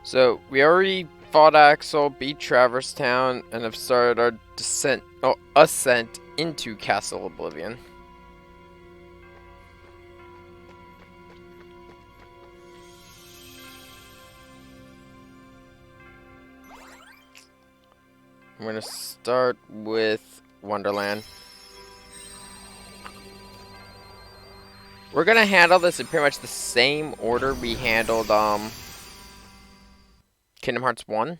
So we already fought Axel, beat Traverse Town, and have started our ascent into Castle Oblivion. I'm gonna start with Wonderland. We're gonna handle this in pretty much the same order we handled Kingdom Hearts 1.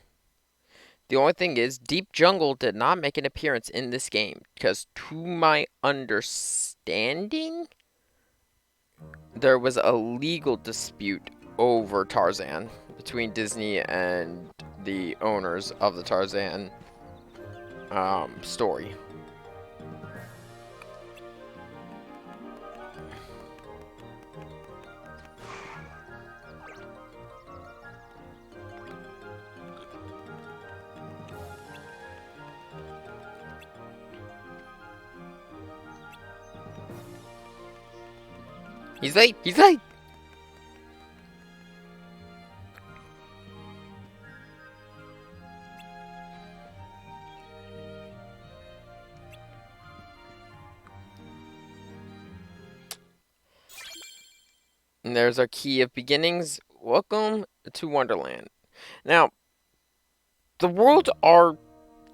The only thing is, Deep Jungle did not make an appearance in this game, because to my understanding, there was a legal dispute over Tarzan between Disney and the owners of the Tarzan story. He's late! He's late! And there's our key of beginnings. Welcome to Wonderland. Now, the worlds are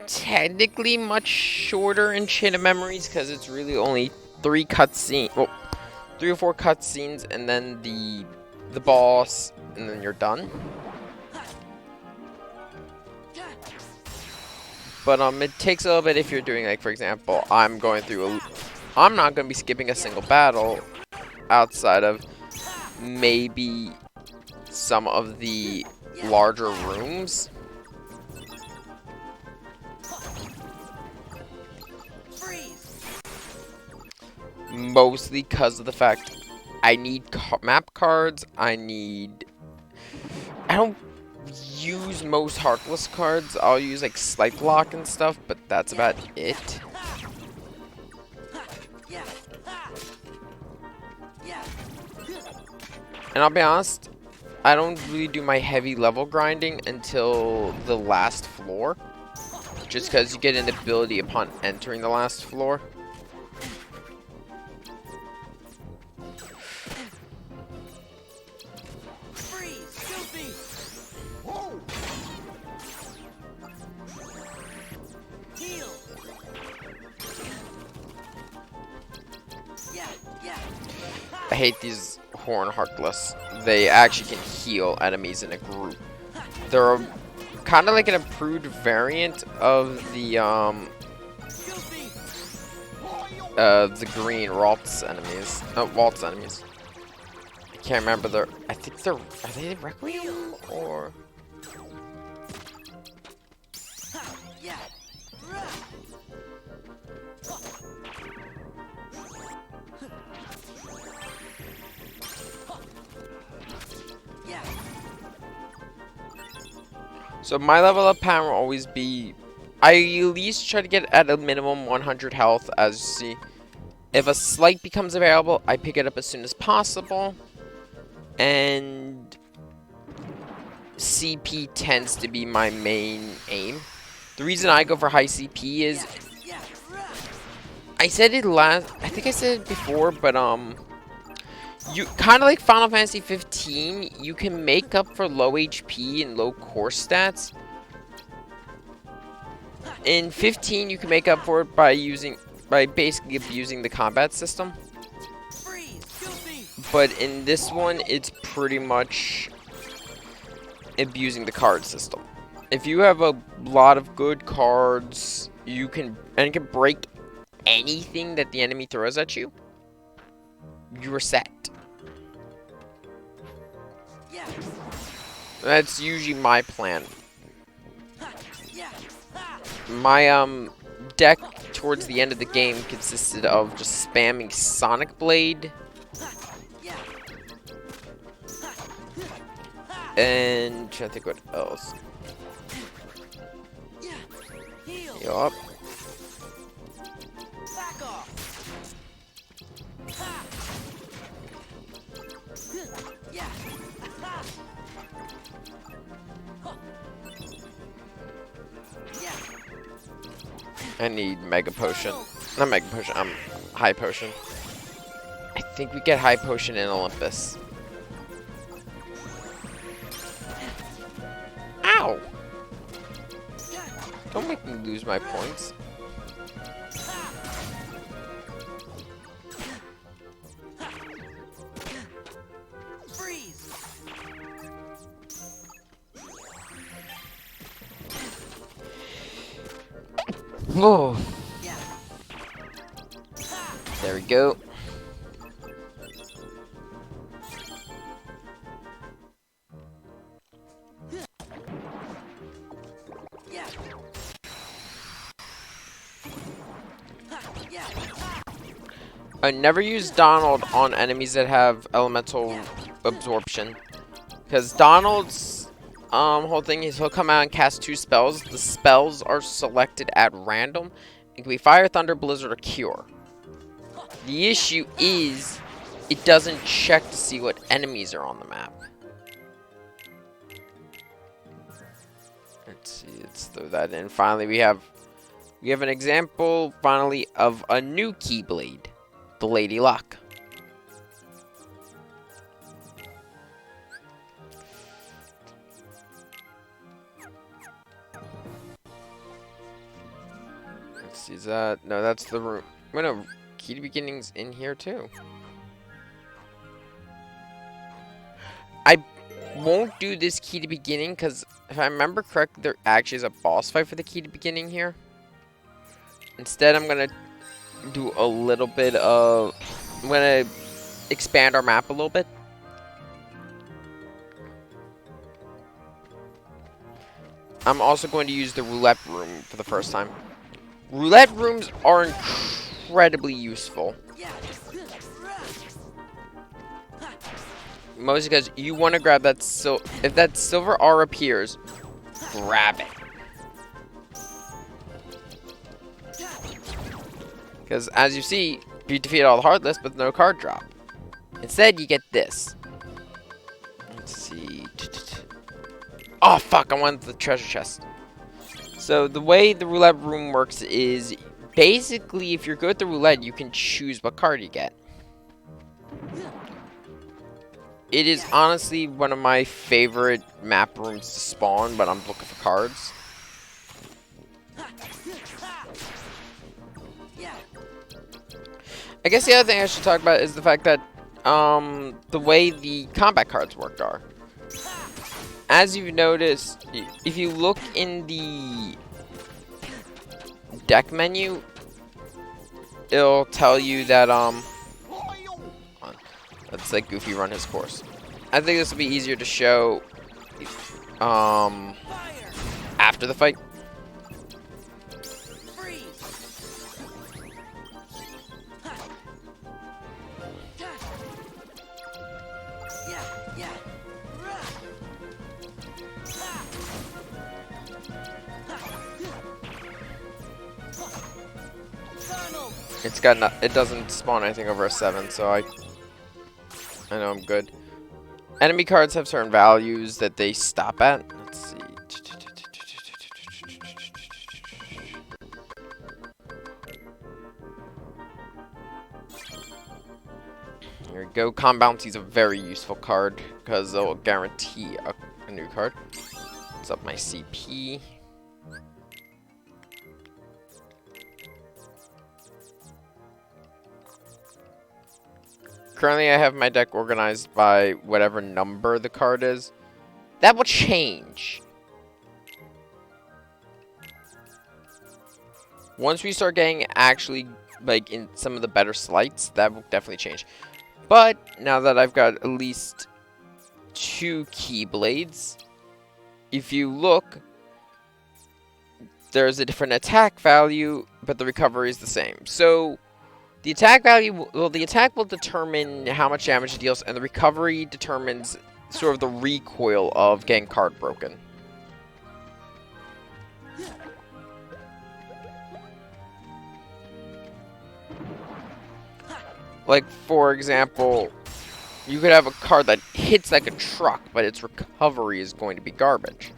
technically much shorter in Chain of Memories because it's really only 3 cutscenes. Well, 3 or 4 cutscenes, and then the boss, and then you're done. But it takes a little bit if you're doing, like, for example, I'm not going to be skipping a single battle outside of maybe some of the larger rooms. Mostly because of the fact I need map cards. I don't use most Heartless cards. I'll use like Slight Block and stuff, but that's about it. And I'll be honest, I don't really do my heavy level grinding until the last floor, just because you get an ability upon entering the last floor. I hate these Horn Heartless. They actually can heal enemies in a group. They're kind of like an improved variant of the green Waltz enemies. Waltz enemies. I can't remember I think are they Requiem or? So my level up pattern will always be, I at least try to get at a minimum 100 health, as you see. If a slight becomes available, I pick it up as soon as possible. And CP tends to be my main aim. The reason I go for high CP is, I think I said it before, but you kind of like Final Fantasy 15, you can make up for low HP and low core stats. In 15, you can make up for it by basically abusing the combat system. But in this one, it's pretty much abusing the card system. If you have a lot of good cards, you can break anything that the enemy throws at you. You're set. That's usually my plan. My deck towards the end of the game consisted of just spamming Sonic Blade and trying to think what else. Yup. I need Mega Potion. Not Mega Potion, High Potion. I think we get High Potion in Olympus. Ow! Don't make me lose my points. Whoa. There we go. I never use Donald on enemies that have elemental absorption, because Donald's whole thing is he'll come out and cast 2 spells. The spells are selected at random. It can be Fire, Thunder, Blizzard, or Cure. The issue is it doesn't check to see what enemies are on the map. Let's see, let's throw that in. Finally, we have an example finally of a new Keyblade. The Lady Luck. Let's see, is that... No, that's the room. Wait, no, Key to Beginning's in here too. I won't do this Key to Beginning because if I remember correctly, there actually is a boss fight for the Key to Beginning here. Instead, I'm gonna do a little bit of... I'm gonna expand our map a little bit. I'm also going to use the roulette room for the first time. Roulette rooms are incredibly useful. Mostly because you want to grab that if that silver R appears, grab it. Because as you see, you defeat all the Heartless with no card drop. Instead, you get this. Let's see. Oh, fuck, I wanted the treasure chest. So, the way the roulette room works is, basically, if you're good at the roulette, you can choose what card you get. It is honestly one of my favorite map rooms to spawn when I'm looking for cards. I guess the other thing I should talk about is the fact that the way the combat cards work are. As you've noticed, if you look in the deck menu, it'll tell you that let's let Goofy run his course. I think this will be easier to show after the fight. It's got it doesn't spawn anything over a 7, so I know I'm good. Enemy cards have certain values that they stop at. Let's see. Here we go. Calm Bounty is a very useful card because it'll guarantee a new card. Let's up my CP. Currently, I have my deck organized by whatever number the card is. That will change. Once we start getting actually, like, in some of the better slights, that will definitely change. But, now that I've got at least 2 Keyblades, if you look, there's a different attack value, but the recovery is the same. So, the attack value, well, the attack will determine how much damage it deals, and the recovery determines sort of the recoil of getting card broken. Like, for example, you could have a card that hits like a truck, but its recovery is going to be garbage.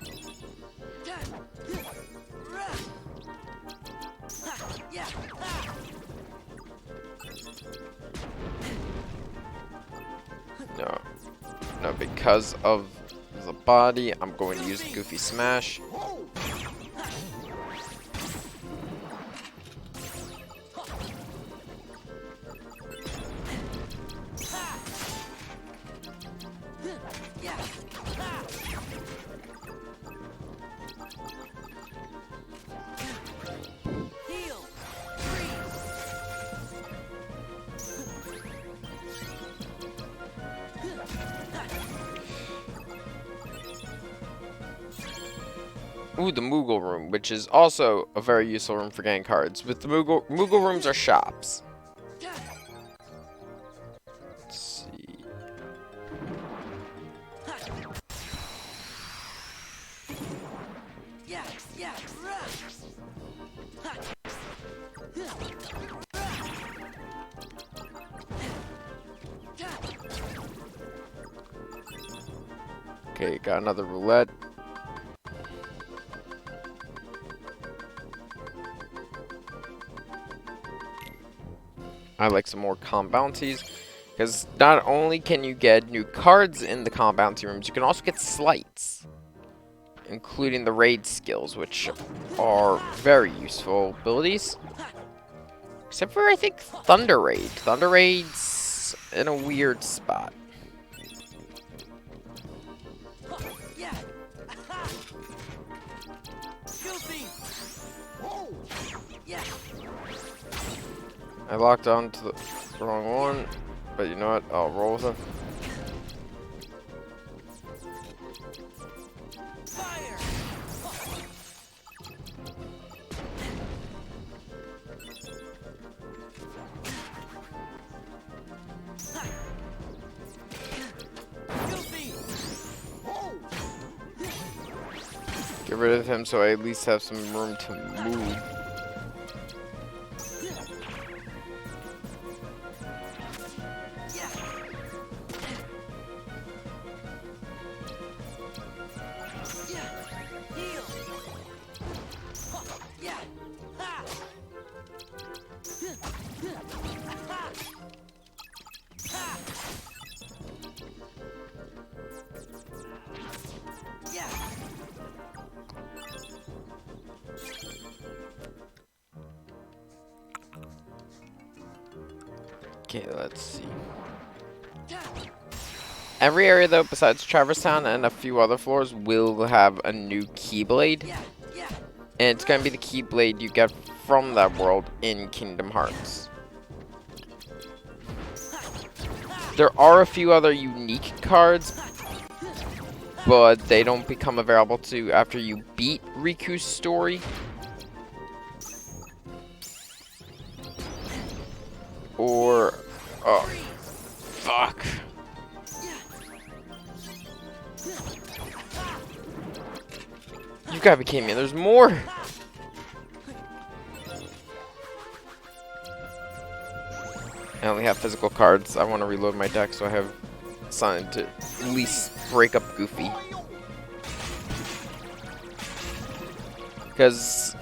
because of the body, I'm going to use the Goofy Smash. Ooh, the Moogle Room, which is also a very useful room for getting cards. But the Moogle Rooms are shops. Let's see. Okay, got another roulette. I like some more comp bounties, because not only can you get new cards in the comp bounty rooms, you can also get slights, including the raid skills, which are very useful abilities. Except for, I think, Thunder Raid. Thunder Raid's in a weird spot. I locked on to the wrong one, but you know what? I'll roll with it. Get rid of him so I at least have some room to move. Okay, let's see. Every area, though, besides Traverse Town and a few other floors, will have a new Keyblade. And it's going to be the Keyblade you get from that world in Kingdom Hearts. There are a few other unique cards, but they don't become available to after you beat Riku's story. Or... oh, fuck. You gotta be kidding me, there's more! I only have physical cards. I want to reload my deck so I have something to at least break up Goofy. Because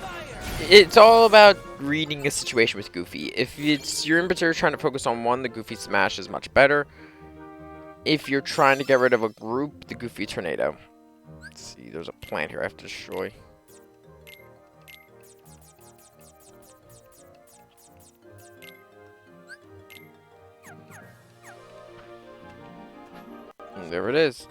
it's all about reading a situation with Goofy. If it's you're in particular trying to focus on one, the Goofy Smash is much better. If you're trying to get rid of a group, the Goofy Tornado. Let's see, there's a plant here I have to destroy. And there it is.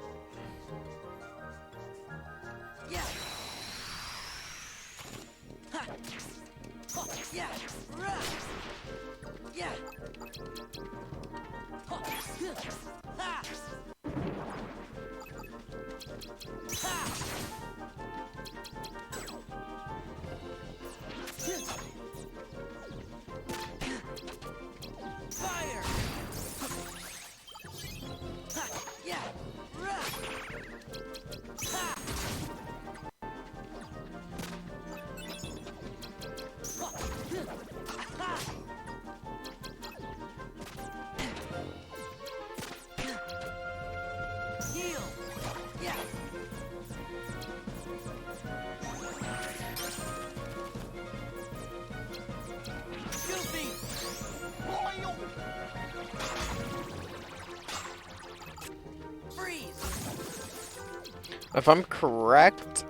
If I'm correct,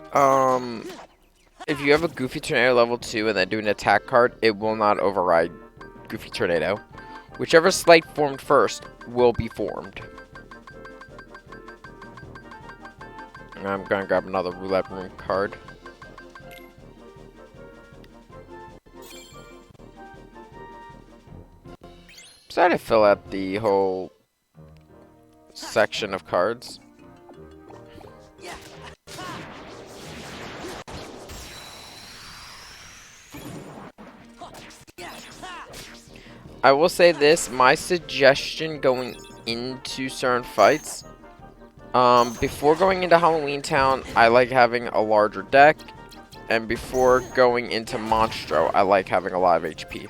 if you have a Goofy Tornado level 2 and then do an attack card, it will not override Goofy Tornado. Whichever Slight formed first will be formed. And I'm gonna grab another Roulette Room card. Decided to fill out the whole section of cards. I will say this, my suggestion going into certain fights, before going into Halloween Town, I like having a larger deck, and before going into Monstro, I like having a lot of HP.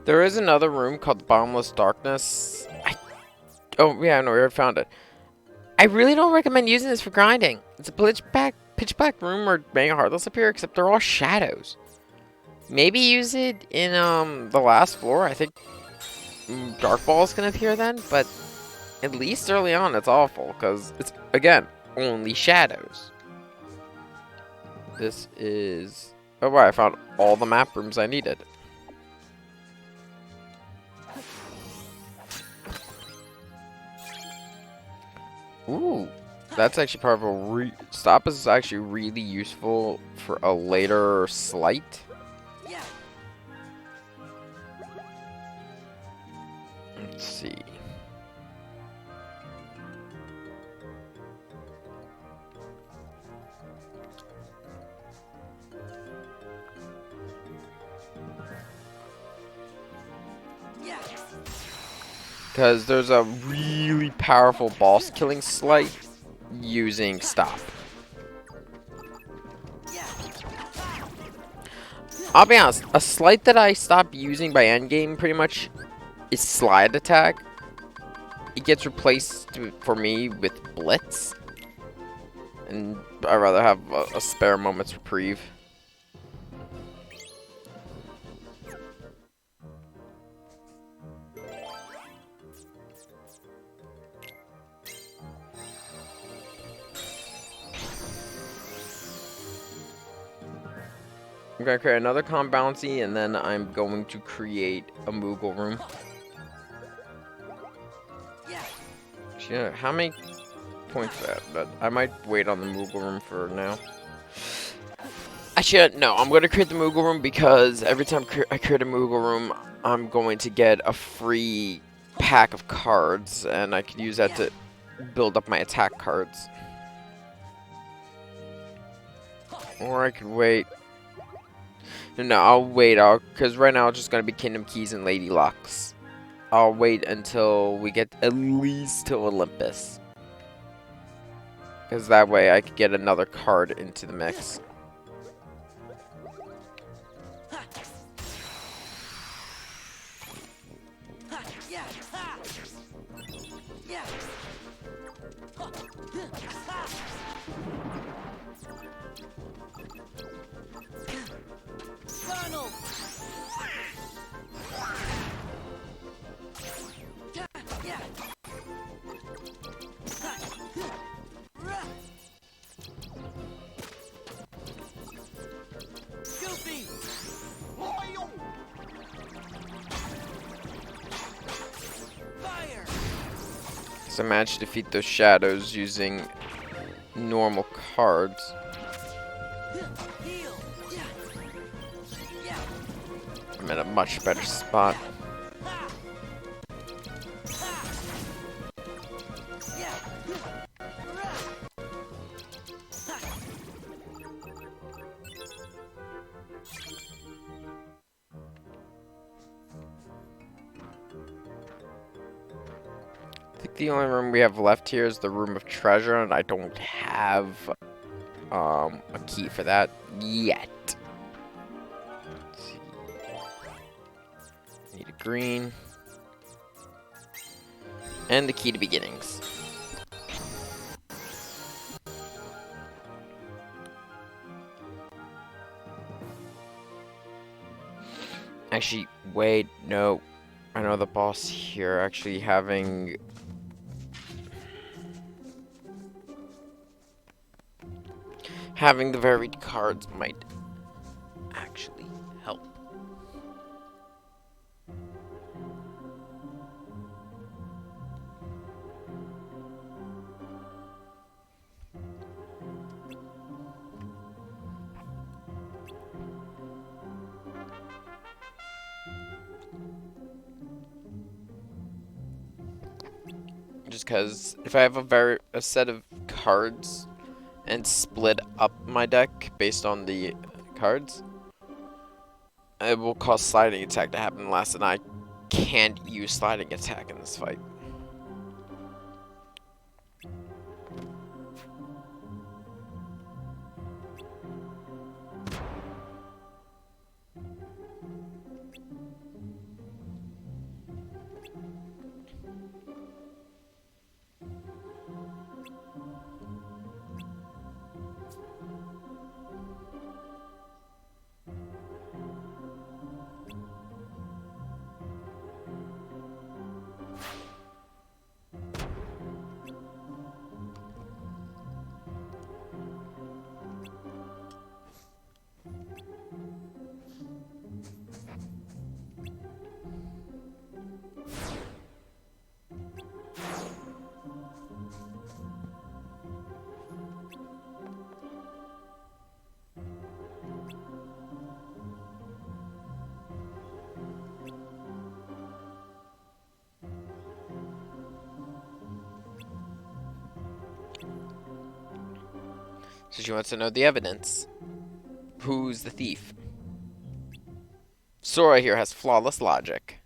There is another room called the Bottomless Darkness. Oh, yeah, no, we already found it. I really don't recommend using this for grinding. It's a pitch black room or Mega Heartless up here, except they're all shadows. Maybe use it in the last floor. I think Dark Ball's gonna appear then, but at least early on it's awful, because it's, again, only shadows. This is... Oh, wow, I found all the map rooms I needed. Ooh, that's actually part of a stop is actually really useful for a later slight. Let's see. Because there's a really powerful boss killing slight using stop. I'll be honest, a slight that I stopped using by endgame pretty much is slide attack. It gets replaced for me with blitz. And I'd rather have a spare moment's reprieve. I'm going to create another calm bouncy, and then I'm going to create a Moogle room. Yeah, how many points that? But I might wait on the Moogle room for now. Actually, no, I'm going to create the Moogle room because every time I create a Moogle room, I'm going to get a free pack of cards, and I could use that to build up my attack cards. Or I could wait. No, I'll wait, because right now it's just going to be Kingdom Keys and Lady Locks. I'll wait until we get at least to Olympus. Because that way I could get another card into the mix. So I managed to defeat those shadows using normal cards. I'm in a much better spot. I think the only room we have left here is the Room of Treasure, and I don't have a key for that yet. Let's see. Need a green. And the key to beginnings. Actually, wait, no. I know the boss here actually having... Having the varied cards might actually help. Just because if I have a set of cards and split up my deck based on the cards, it will cause sliding attack to happen less, and I can't use sliding attack in this fight. So she wants to know the evidence. Who's the thief? Sora here has flawless logic.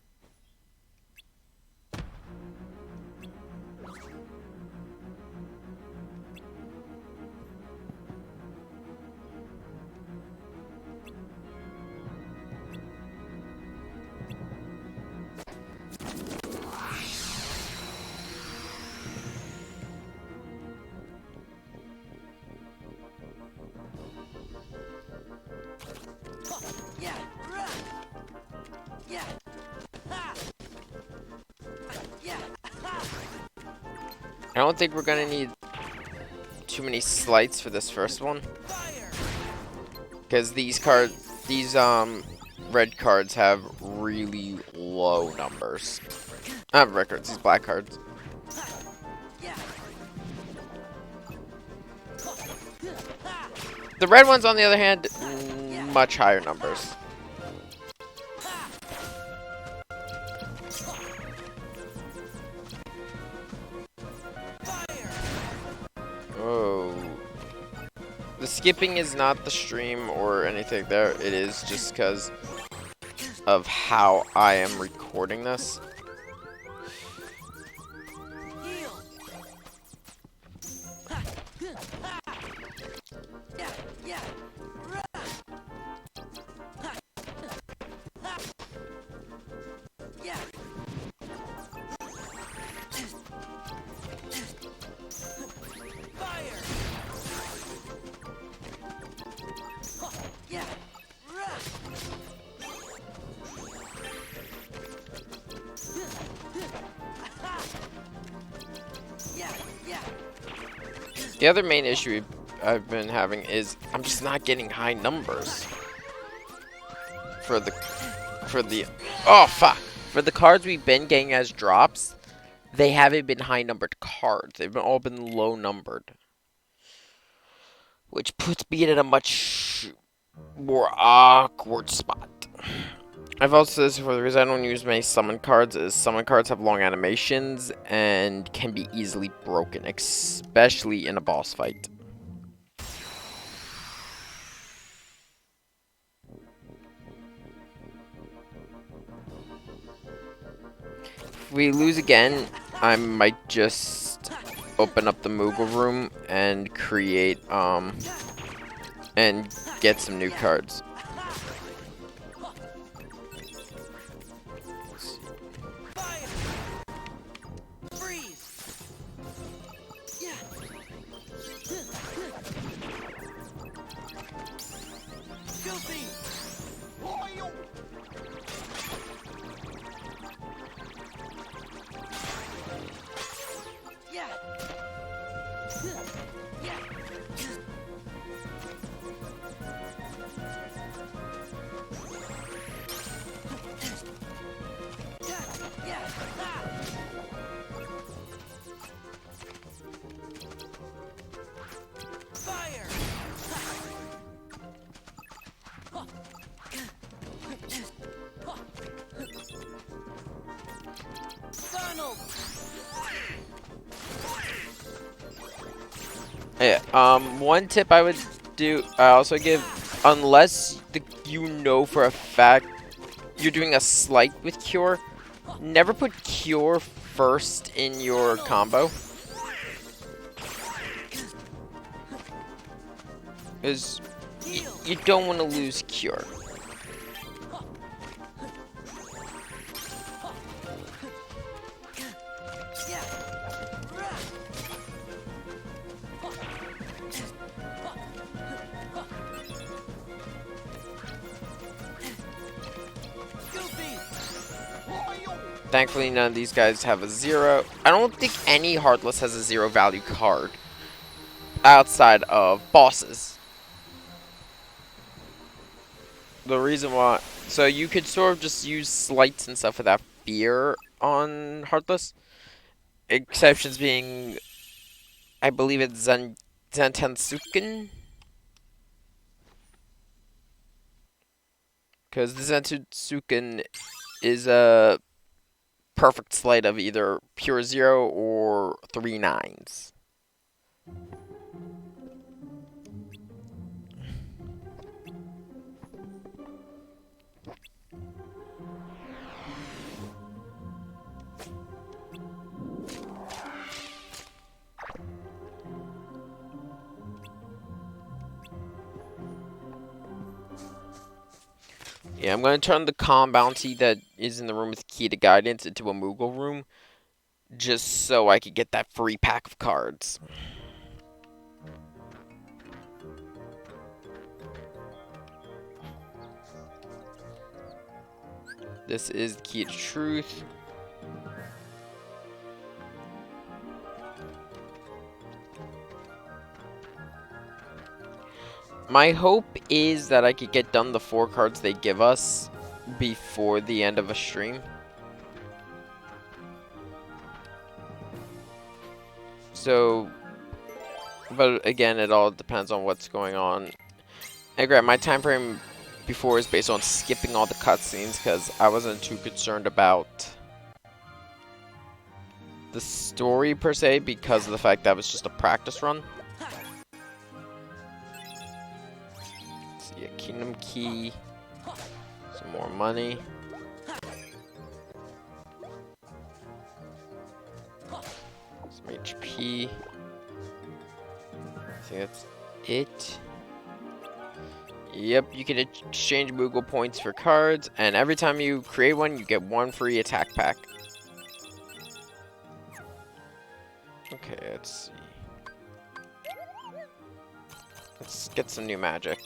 I don't think we're gonna need too many slights for this first one, because these red cards have really low numbers. Red cards, these black cards. The red ones, on the other hand, much higher numbers. Oh. The skipping is not the stream or anything there. It is just because of how I am recording this. The other main issue I've been having is I'm just not getting high numbers for the oh fuck, for the cards we've been getting as drops. They haven't been high numbered cards. They've all been low numbered, which puts me in a much more awkward spot. I've also said this before, the reason I don't use many summon cards is summon cards have long animations and can be easily broken, especially in a boss fight. If we lose again, I might just open up the Moogle room and create, and get some new cards. Yeah, one tip I would do, I also give, unless you know for a fact you're doing a slight with Cure, never put Cure first in your combo. Because you don't want to lose Cure. Thankfully, none of these guys have a 0. I don't think any Heartless has a 0 value card outside of bosses. The reason why... So you could sort of just use slights and stuff without fear on Heartless. Exceptions being... I believe it's Zentansuken. Because the Zentansuken is a perfect sleight of either pure 0 or 3 9s. Yeah, I'm going to turn the calm bounty that is in the room with key to guidance into a Moogle room, just so I could get that free pack of cards. This is the key to truth. My hope is that I could get done the 4 cards they give us before the end of a stream. So, but again, it all depends on what's going on. And great, my time frame before is based on skipping all the cutscenes because I wasn't too concerned about the story per se because of the fact that it was just a practice run. Kingdom key, some more money. Some HP. I think that's it. Yep, you can exchange Moogle points for cards, and every time you create one, you get 1 free attack pack. Okay, let's see. Let's get some new magic.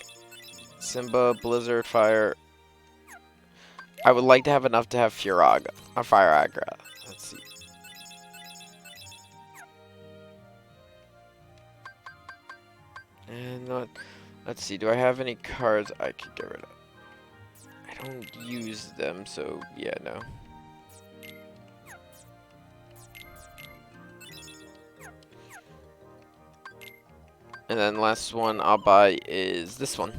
Simba, Blizzard, Fire. I would like to have enough to have Fire Agra. Let's see. And let's see. Do I have any cards I could get rid of? I don't use them, so yeah, no. And then last one I'll buy is this one.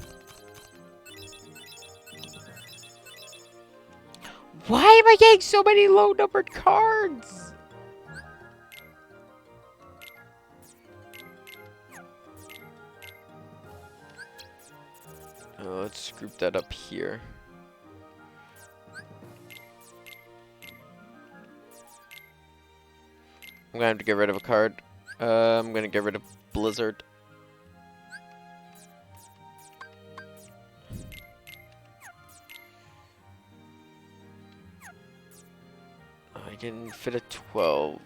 Why am I getting so many low-numbered cards? Let's group that up here. I'm gonna have to get rid of a card. I'm gonna get rid of Blizzard. I can fit a 12.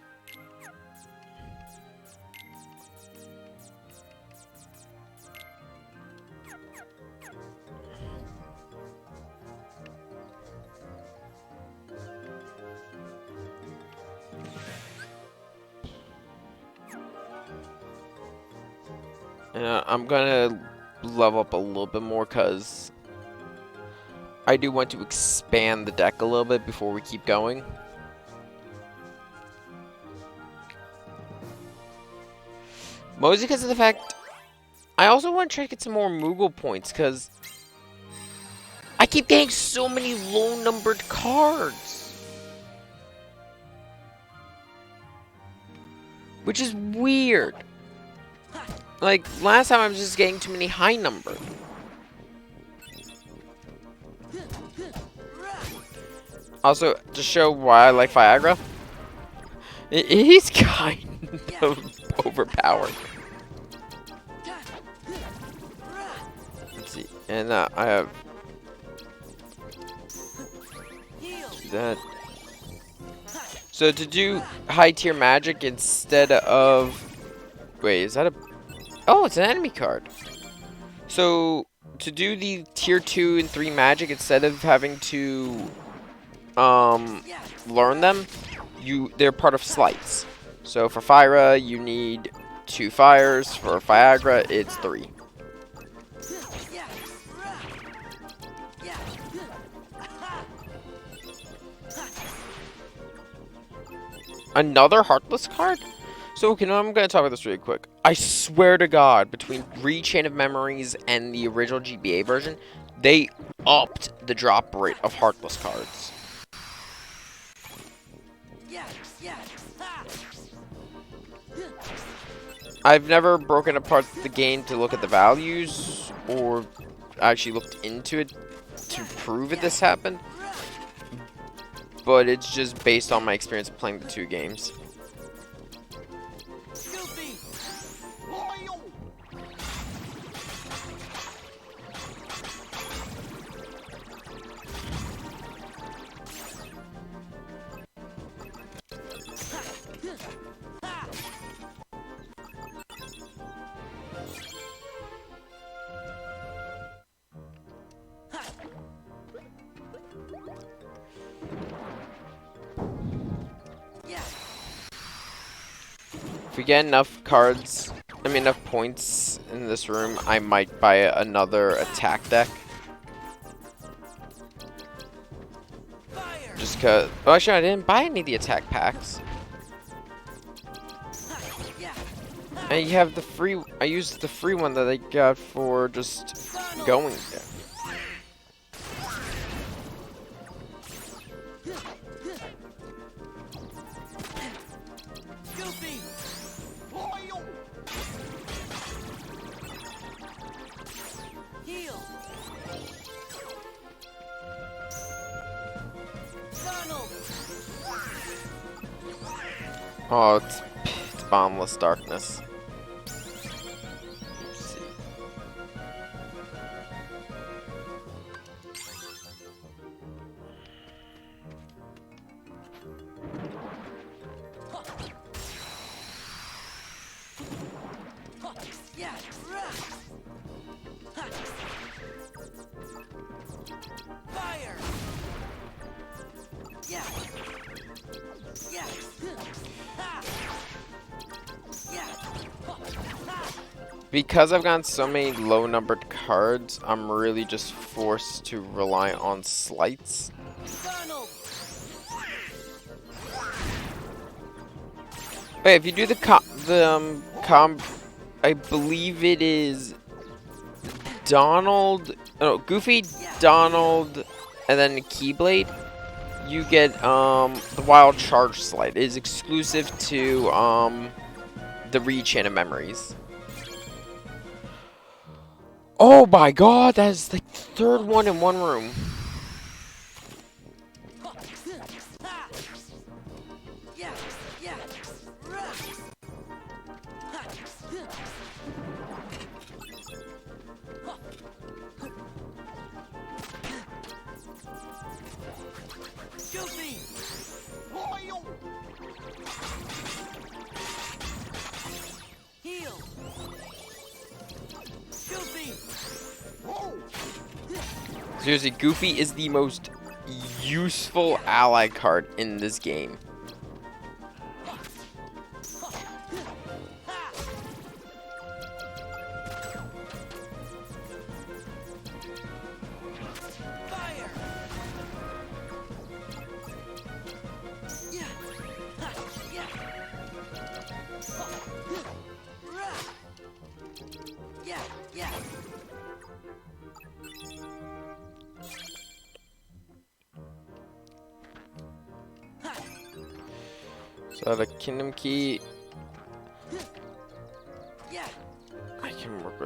I'm gonna level up a little bit more because I do want to expand the deck a little bit before we keep going. Mostly because of the fact I also want to try to get some more Moogle points because I keep getting so many low-numbered cards. which is weird. Like, last time I was just getting too many high numbers. Also, to show why I like Viagra, he's kind of overpowered. Let's see, and I have that. So to do high tier magic instead of, wait, is that a? Oh, it's an enemy card. So to do the tier 2 and 3 magic instead of having to learn them, they're part of slights. So for Fyra, you need 2 fires. For Viagra, it's 3. Another Heartless card? So, okay, I'm going to talk about this really quick. I swear to God, between Chain of Memories and the original GBA version, they upped the drop rate of Heartless cards. I've never broken apart the game to look at the values, or actually looked into it to prove this happened. But it's just based on my experience of playing the 2 games. If we get enough cards, enough points in this room, I might buy another attack deck. Just cause, oh, actually I didn't buy any of the attack packs. And you have the free, I used the free one that I got for just going there. Oh, it's boundless darkness. Because I've gotten so many low-numbered cards, I'm really just forced to rely on slights. Wait, if you do I believe it is Goofy, Donald, and then Keyblade, you get the Wild Charge Slide. It is exclusive to the Chain of Memories. Oh my God, that is the 3rd one in one room. Seriously, Goofy is the most useful ally card in this game. So the Kingdom Key,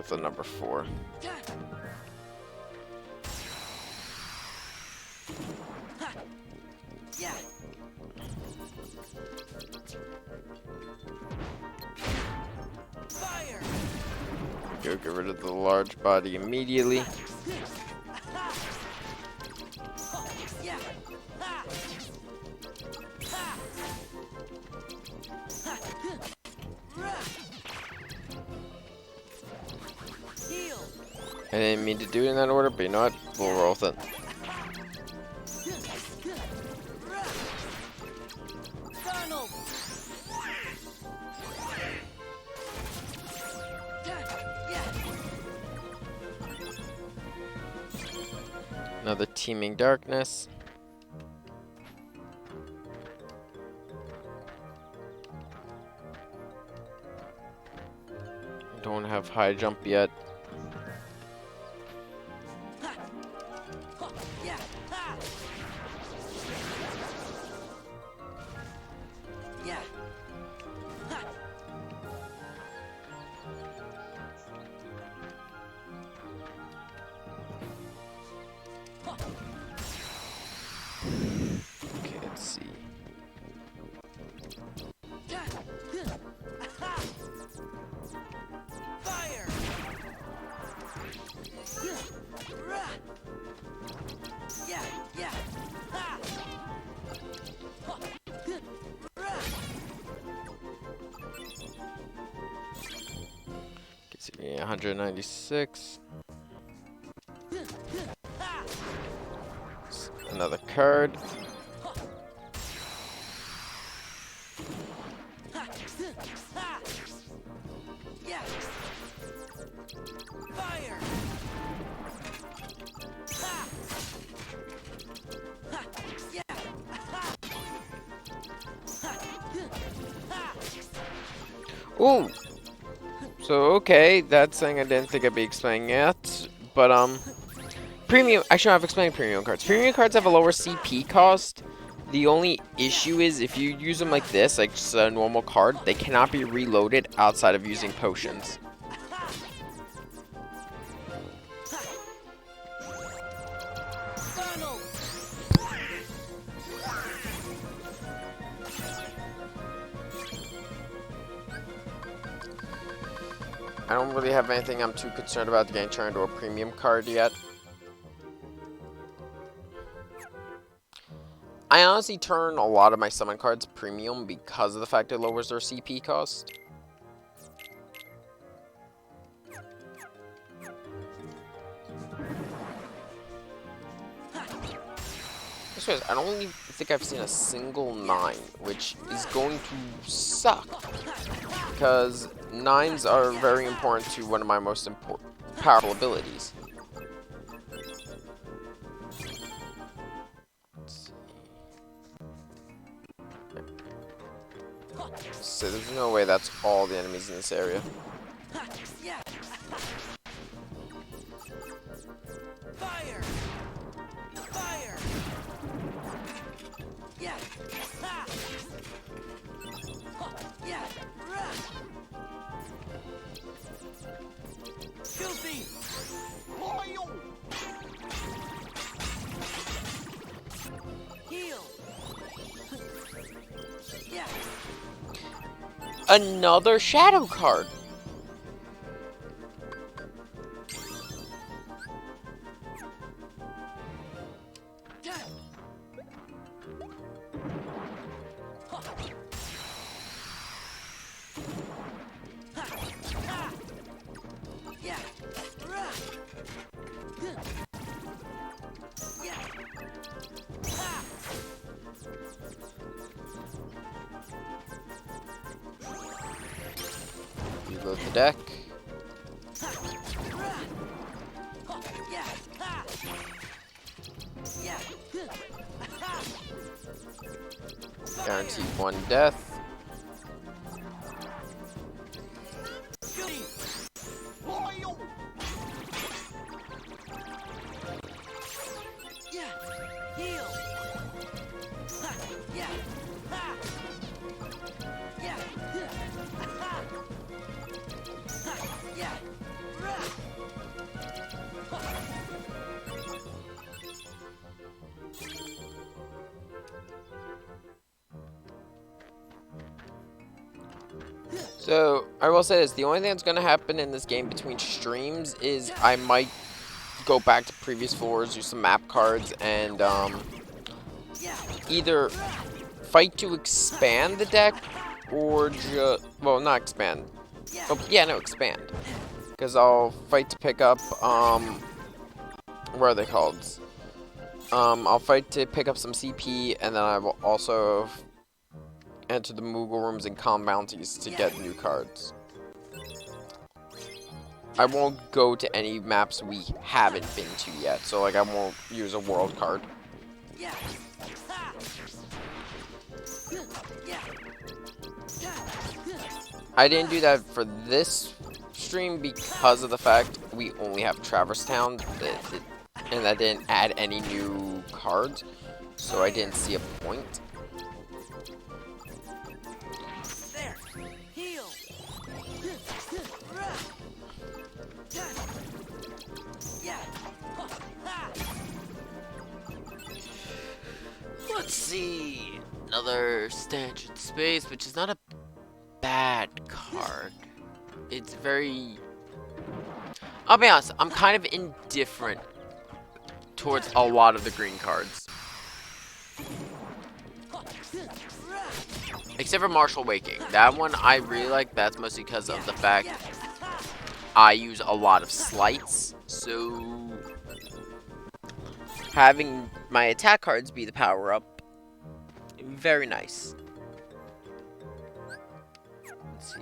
with the number 4. Go get rid of the large body immediately. I didn't mean to do it in that order, but you know what? We'll roll with it. Another teeming darkness. Don't have high jump yet. Okay, let's see. Gets you 196. Another card. Ooh! So, okay, that's something I didn't think I'd be explaining yet, but, premium, actually I've explained premium cards. Premium cards have a lower CP cost. The only issue is if you use them like this, like just a normal card, they cannot be reloaded outside of using potions. I don't really have anything I'm too concerned about getting turned into a premium card yet. I honestly turn a lot of my summon cards premium because of the fact it lowers their CP cost. I don't even think I've seen a single 9, which is going to suck. Because 9s are very important to one of my most powerful abilities. So there's no way that's all the enemies in this area. Another shadow card. Reload the deck. Guarantee 1 death. So, I will say this, the only thing that's going to happen in this game between streams is I might go back to previous floors, use some map cards, and either fight to expand the deck, or just, well, not expand. Oh, yeah, no, expand. Because I'll fight to pick up, what are they called? I'll fight to pick up some CP, and then I will also enter the Moogle rooms and calm bounties to get new cards. I won't go to any maps we haven't been to yet, so like I won't use a world card. I didn't do that for this stream because of the fact we only have Traverse Town, and that didn't add any new cards, so I didn't see a point. Let's see, another Stanchion Space, which is not a bad card. It's very... I'll be honest, I'm kind of indifferent towards a lot of the green cards. Except for Martial Waking. That one I really like. That's mostly because of the fact I use a lot of slights. So having my attack cards be the power up, very nice. Let's see.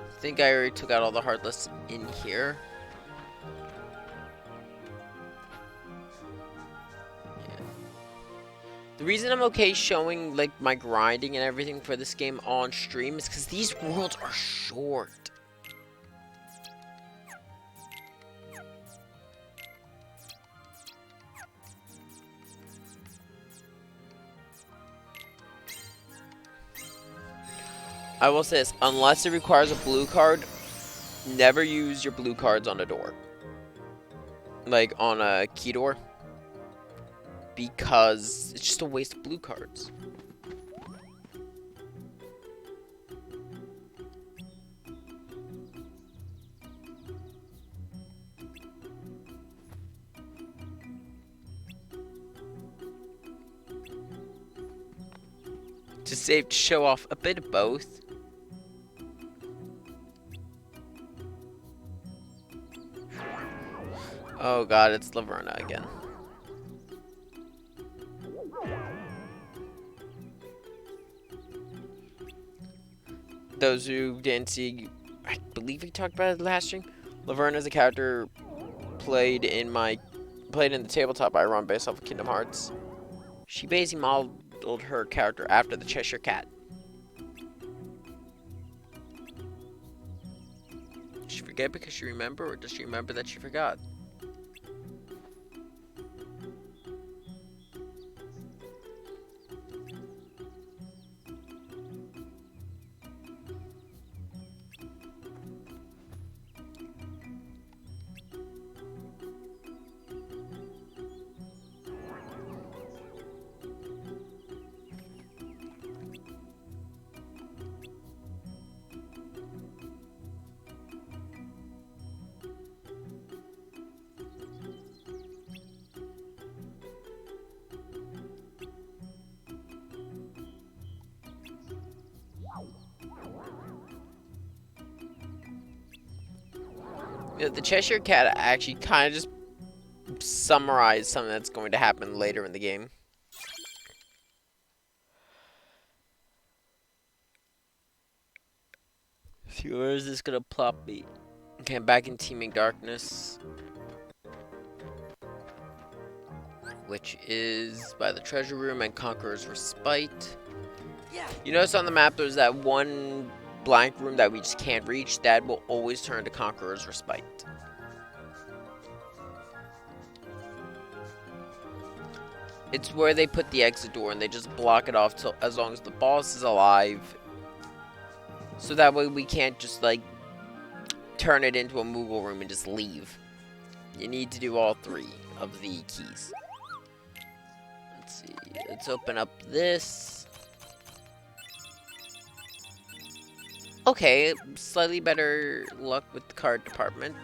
I think I already took out all the Heartless in here. Yeah. The reason I'm okay showing like my grinding and everything for this game on stream is because these worlds are short. I will say this, unless it requires a blue card, never use your blue cards on a door. Like on a key door. Because it's just a waste of blue cards. To save to show off a bit of both. Oh god, it's Laverna again. Those who didn't see, I believe we talked about it last stream. Laverna is a character played in the tabletop I run based off of Kingdom Hearts. She basically modeled her character after the Cheshire Cat. Did she forget because she remembered, or does she remember that she forgot? You know, the Cheshire Cat actually kind of just summarized something that's going to happen later in the game. See, where is this gonna plop me? Okay, I'm back in Teeming Darkness, which is by the Treasure Room and Conqueror's Respite. You notice on the map there's that one blank room that we just can't reach. That will always turn to Conqueror's Respite. It's where they put the exit door and they just block it off till as long as the boss is alive. So that way we can't just like turn it into a Moogle room and just leave. You need to do all 3 of the keys. Let's see. Let's open up this. Okay, slightly better luck with the card department.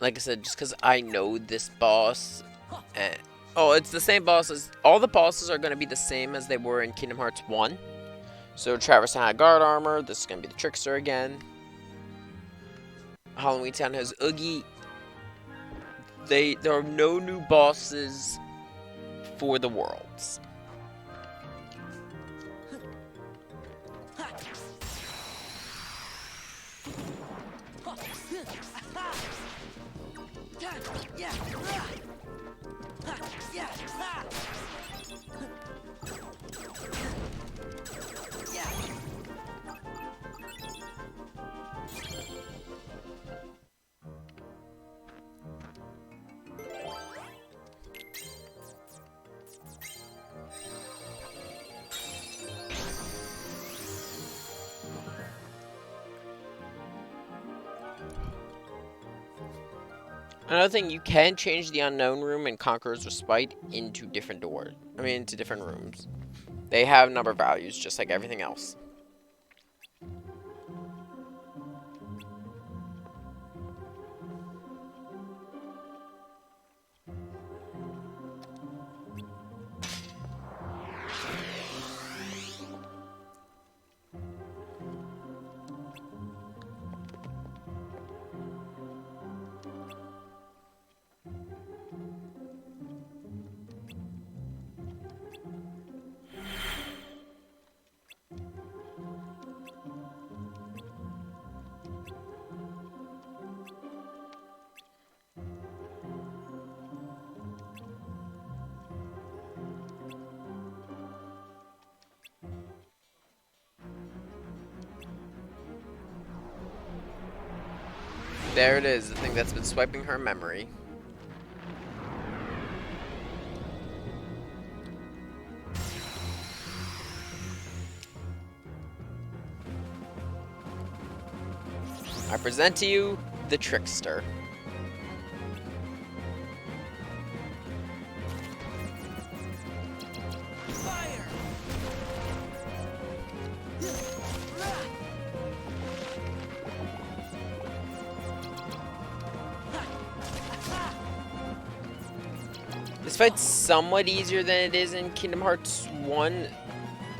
Like I said, just because I know this boss. Oh, it's the same bosses. All the bosses are going to be the same as they were in Kingdom Hearts 1. So Traverse had guard armor. This is going to be the Trickster again. Halloween Town has Oogie. There are no new bosses for the worlds. Another thing, you can change the Unknown Room and Conqueror's Respite into different doors. Into different rooms. They have number values, just like everything else. There it is, the thing that's been swiping her memory. I present to you the Trickster. This fight's somewhat easier than it is in Kingdom Hearts 1,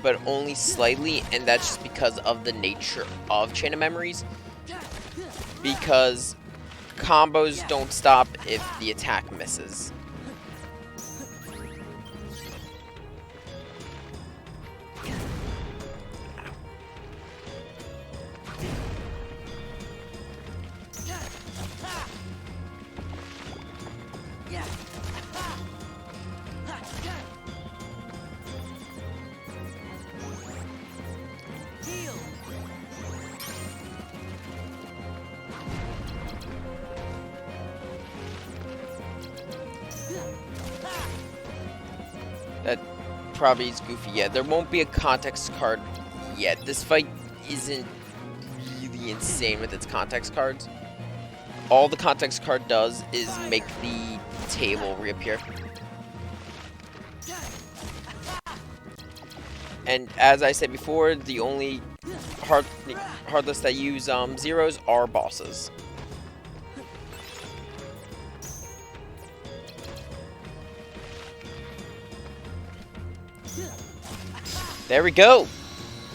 but only slightly, and that's just because of the nature of Chain of Memories. Because combos don't stop if the attack misses. That probably is goofy. Yeah, there won't be a context card yet. This fight isn't really insane with its context cards. All the context card does is make the table reappear. And as I said before, the only heartless that use zeros are bosses. There we go.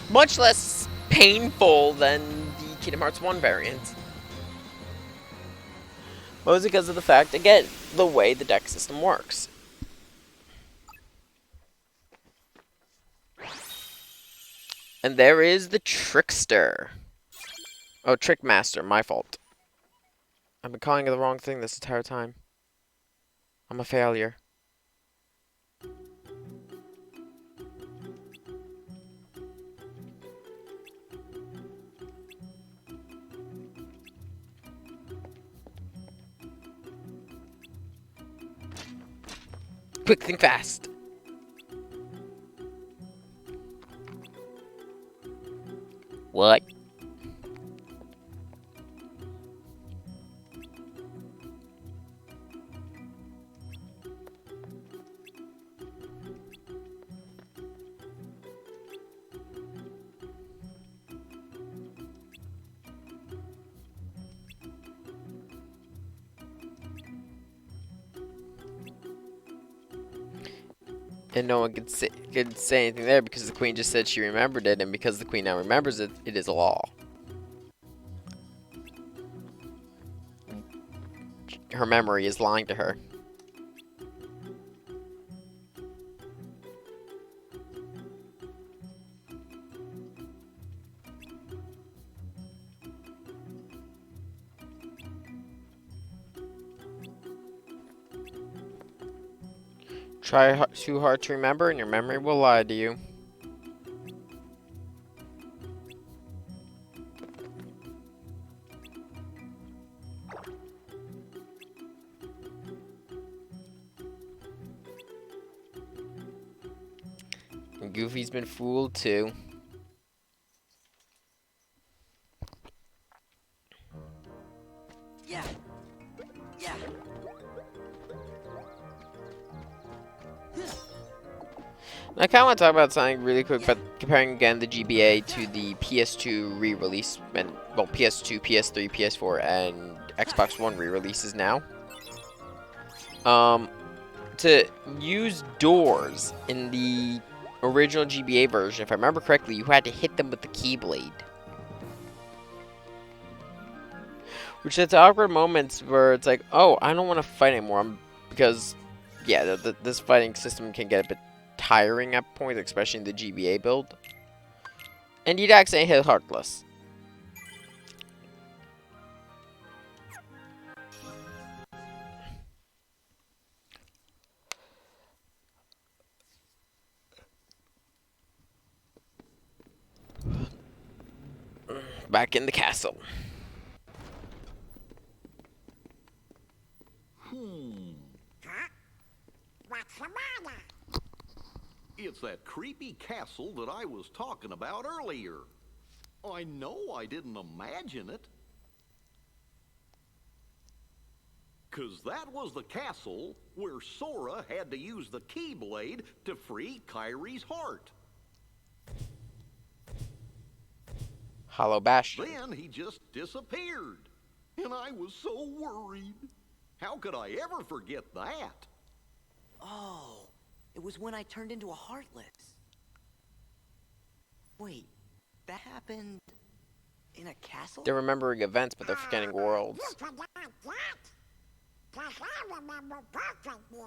Much less painful than the Kingdom Hearts 1 variant. Mostly because of the fact, again, the way the deck system works. And there is the trickster. Oh, trickmaster, my fault. I've been calling it the wrong thing this entire time. I'm a failure. Quick, think fast. What? And no one could say anything there because the queen just said she remembered it, and because the queen now remembers it, it is a law. Her memory is lying to her. Try too hard to remember, and your memory will lie to you. And Goofy's been fooled too. Yeah. Yeah. I kind of want to talk about something really quick, but comparing again the GBA to the PS2 re-release, and well, PS2, PS3, PS4, and Xbox One re-releases now. To use doors in the original GBA version, if I remember correctly, you had to hit them with the Keyblade. Which led to awkward moments where it's like, oh, I don't want to fight anymore, because, yeah, this fighting system can get a bit tiring at points, especially in the GBA build. And you'd accidentally hit Heartless. Back in the castle. Huh? What's the matter? It's that creepy castle that I was talking about earlier. I know I didn't imagine it. 'Cause that was the castle where Sora had to use the Keyblade to free Kyrie's heart. Hollow Bastion. Then he just disappeared. And I was so worried. How could I ever forget that? Oh, it was when I turned into a Heartless. Wait, that happened in a castle? They're remembering events, but they're forgetting worlds. You forgot that? 'Cause I remember perfectly.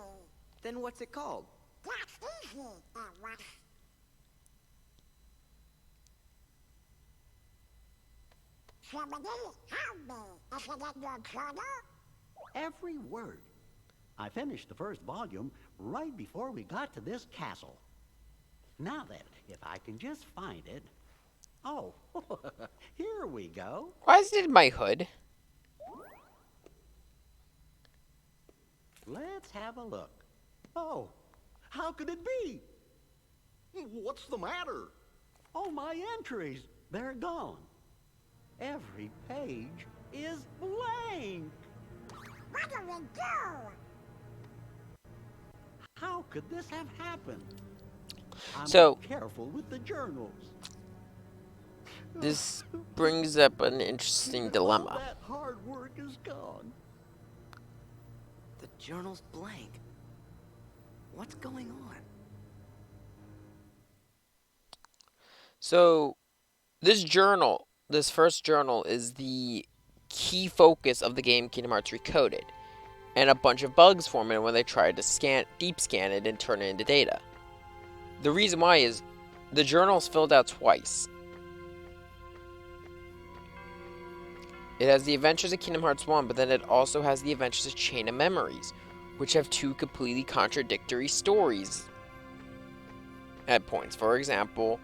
Then what's it called? That's easy, was. Somebody help me. Is it in your journal? Every word. I finished the first volume right before we got to this castle. Now then, if I can just find it. Oh, here we go. Why is it in my hood? Let's have a look. Oh, how could it be? What's the matter? Oh, my entries, they're gone. Every page is blank. What do we do? How could this have happened? I'm So- careful with the journals. This brings up an interesting All dilemma. that hard work is gone. The journal's blank. What's going on? So, this journal, this first journal, is the key focus of the game Kingdom Hearts Recoded. And a bunch of bugs form it when they try to deep scan it and turn it into data. The reason why is The journal is filled out twice. It has the Adventures of Kingdom Hearts 1, but then it also has the Adventures of Chain of Memories, which have two completely contradictory stories at points. For example,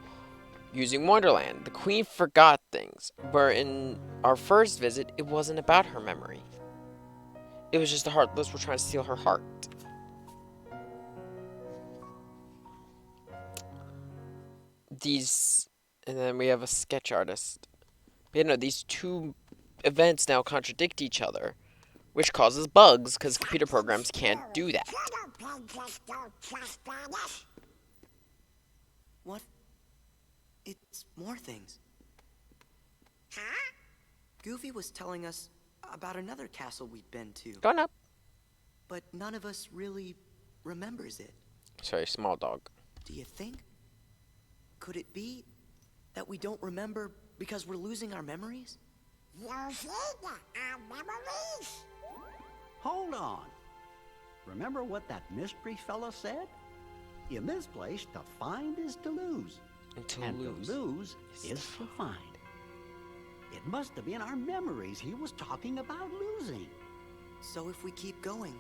using Wonderland, the Queen forgot things, where in our first visit, it wasn't about her memory. It was just the Heartless were trying to steal her heart. And then we have a sketch artist. But, these two events now contradict each other, which causes bugs because computer programs can't do that. What? It's more things. Huh? Goofy was telling us about another castle we'd been to, Going up. but none of us really remembers it. Sorry, small dog. Do you think? Could it be that we don't remember because we're losing our memories? Losing our memories? Hold on. Remember what that mystery fella said? In this place, to find is to lose. And to And lose. to lose is to find. It must have been our memories he was talking about losing. So if we keep going,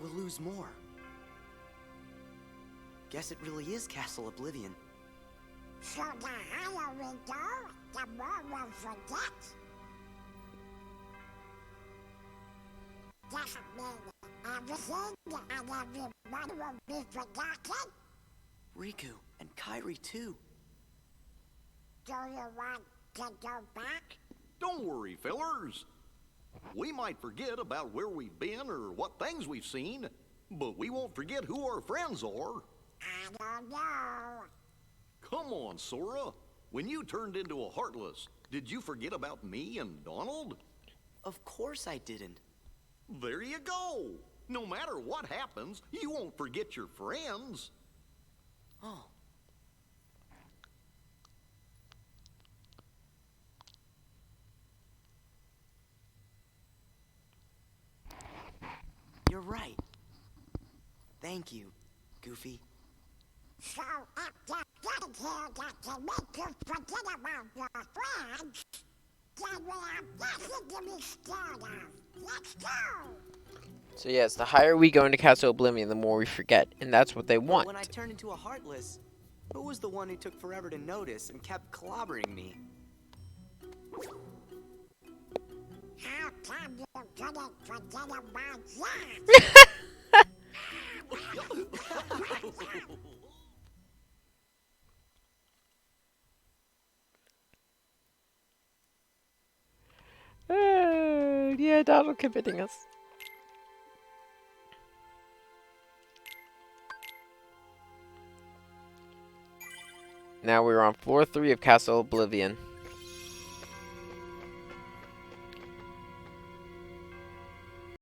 we'll lose more. Guess it really is Castle Oblivion. So the higher we go, the more we'll forget. Doesn't mean everything and everyone will be forgotten. Riku and Kairi too. Do you want to go back? Don't worry, fellers. We might forget about where we've been or what things we've seen, but we won't forget who our friends are. I don't know. Come on, Sora. When you turned into a Heartless, did you forget about me and Donald? Of course I didn't. There you go. No matter what happens, you won't forget your friends. Oh. You're right. Thank you, Goofy. So if there's nothing here that can make you forget about your friends, then we have nothing to be scared of. Let's go! So yes, the higher we go into Castle Oblivion, the more we forget, and that's what they want. When I turned into a Heartless, who was the one who took forever to notice and kept clobbering me? How come you couldn't forget about that? Yeah, Donald convincing us. Now we're on floor 3 of Castle Oblivion.